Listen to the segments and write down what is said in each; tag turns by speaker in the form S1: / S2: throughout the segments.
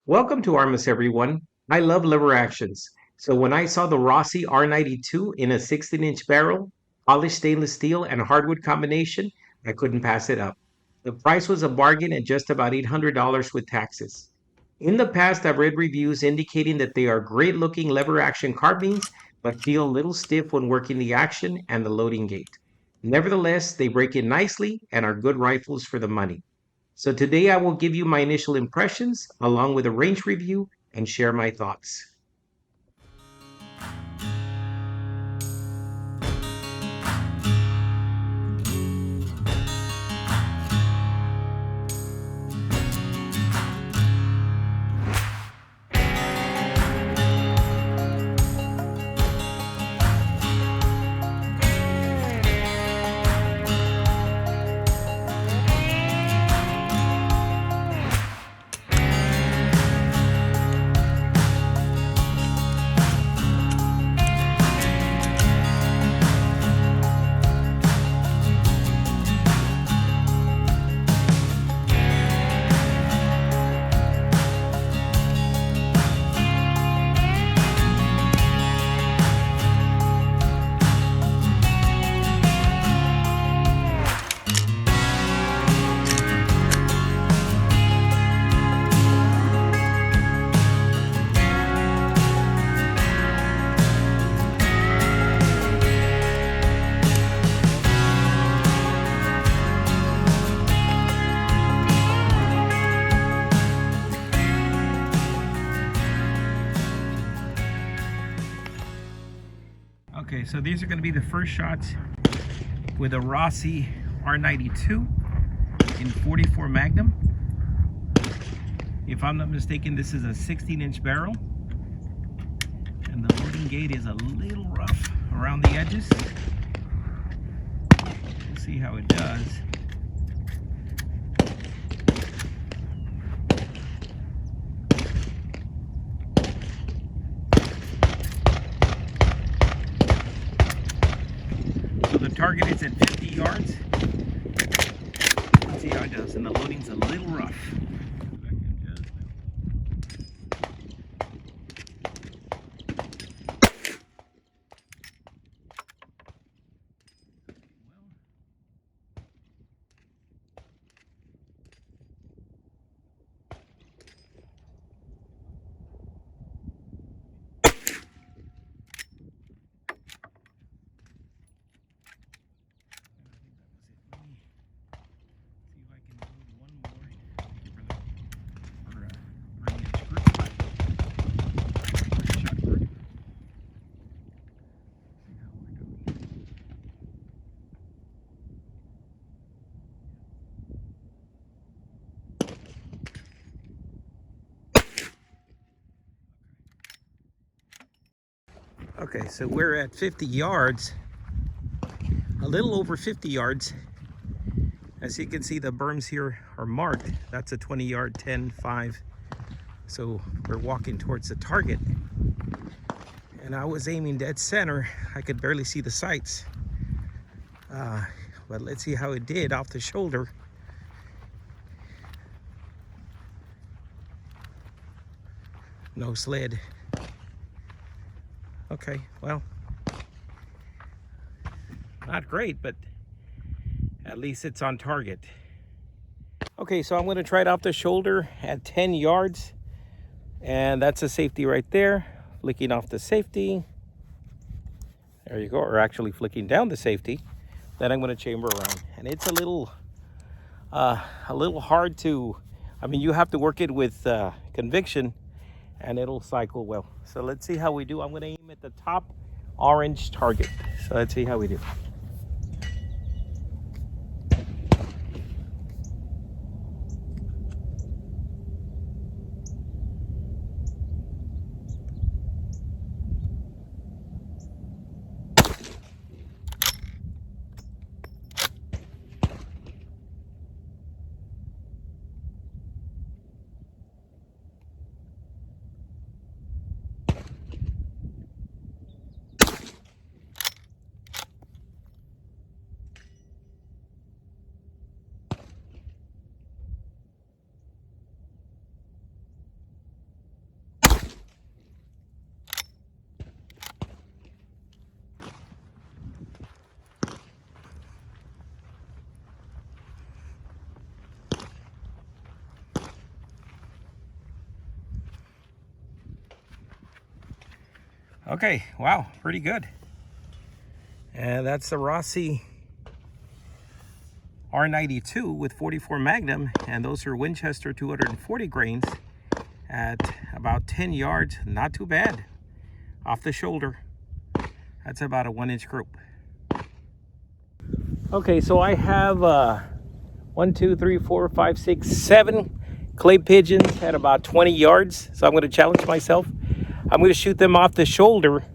S1: Welcome to Armas, everyone. I love lever actions. So when I saw the Rossi R92 in a 16-inch barrel, polished stainless steel, and hardwood combination, I couldn't pass it up. The price was a bargain at just about $800 with taxes. In the past, I've read reviews indicating that they are great looking lever action carbines, but feel a little stiff when working the action and the loading gate. Nevertheless, they break in nicely and are good rifles for the money. So today I will give you my initial impressions along with a range review and share my thoughts. Okay, so these are going to be the first shots with a Rossi R92 in 44 Magnum. If I'm not mistaken, this is a 16-inch barrel, and the loading gate is a little rough around the edges. We'll see how it does. So the target is at 50 yards. Let's see how it does, and the loading's a little rough. Okay, so we're at 50 yards, a little over 50 yards. As you can see, the berms here are marked. That's a 20-yard, 10, 5. So we're walking towards the target. And I was aiming dead center. I could barely see the sights. But let's see how it did off the shoulder. No sled. Okay, well, not great, but at least it's on target. Okay, so I'm going to try it off the shoulder at 10 yards. And that's a safety right there. Flicking off the safety. There you go, or actually flicking down the safety. Then I'm going to chamber around. And it's a little hard to, I mean, you have to work it with conviction, and it'll cycle well. So let's see how we do. I'm going to aim at the top orange target. So let's see how we do. Okay, wow, pretty good. And that's the Rossi R92 with 44 Magnum, and those are Winchester 240 grains at about 10 yards. Not too bad. Off the shoulder. That's about a 1-inch group. Okay, so I have 1, 2, 3, 4, 5, 6, 7 clay pigeons at about 20 yards. So I'm going to challenge myself. I'm going to shoot them off the shoulder,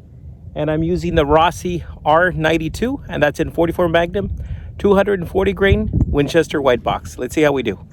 S1: and I'm using the Rossi R92, and that's in 44 Magnum, 240 grain Winchester white box. Let's see how we do.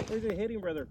S1: Where's it hitting, brother?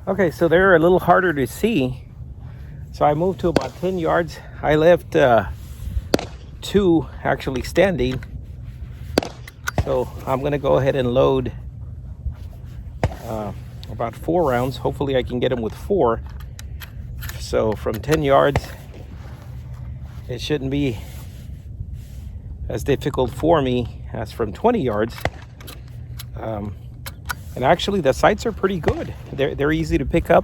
S1: Okay, so they're a little harder to see. So I moved to about 10 yards. I left 2 actually standing. So I'm going to go ahead and load about 4 rounds. Hopefully I can get them with 4. So from 10 yards, it shouldn't be as difficult for me as from 20 yards. And actually the sights are pretty good. They're easy to pick up.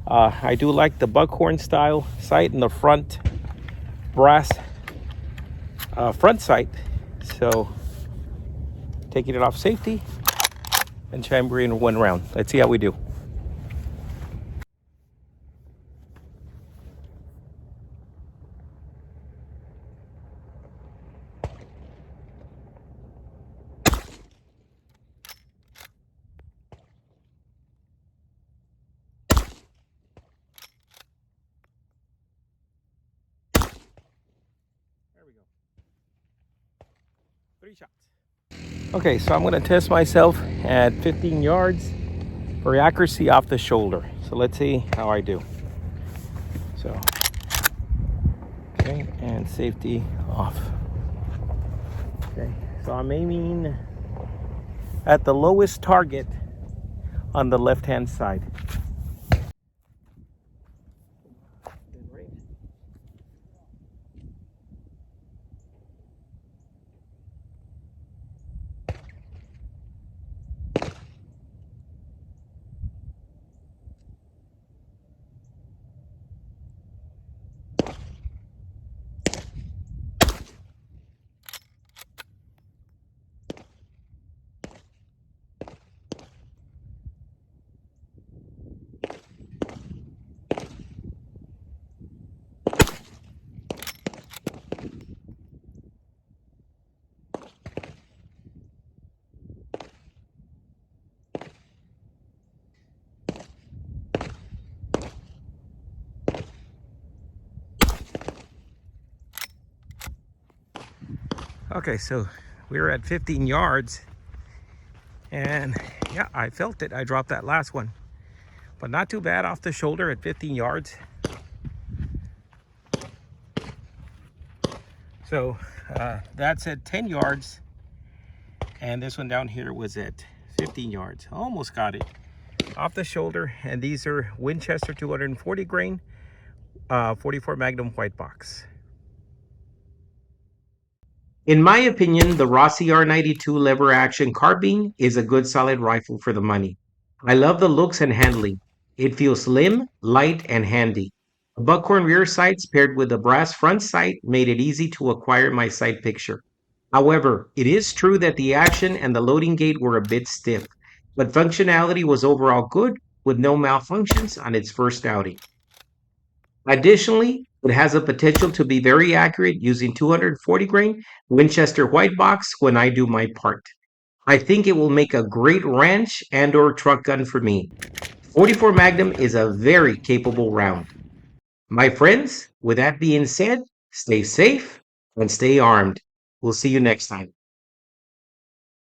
S1: I do like the buckhorn style sight and the front brass front sight. So taking it off safety and chambering 1 round. Let's see how we do. There we go. 3 shots. Okay, so I'm going to test myself at 15 yards for accuracy off the shoulder. So let's see how I do. So, okay, and safety off. Okay, so I'm aiming at the lowest target on the left-hand side. Okay, so we were at 15 yards, and yeah, I felt it. I dropped that last one, but not too bad off the shoulder at 15 yards. So that's at 10 yards, and this one down here was at 15 yards. Almost got it off the shoulder, and these are Winchester 240 grain 44 Magnum white box. In my opinion, the Rossi R92 lever action carbine is a good solid rifle for the money. I love the looks and handling. It feels slim, light, and handy. The buckhorn rear sights paired with the brass front sight made it easy to acquire my sight picture. However, it is true that the action and the loading gate were a bit stiff. but functionality was overall good with no malfunctions on its first outing. Additionally, it has a potential to be very accurate using 240 grain Winchester white box when I do my part. I think it will make a great ranch and or truck gun for me. 44 Magnum is a very capable round. My friends, with that being said, stay safe and stay armed. We'll see you next time.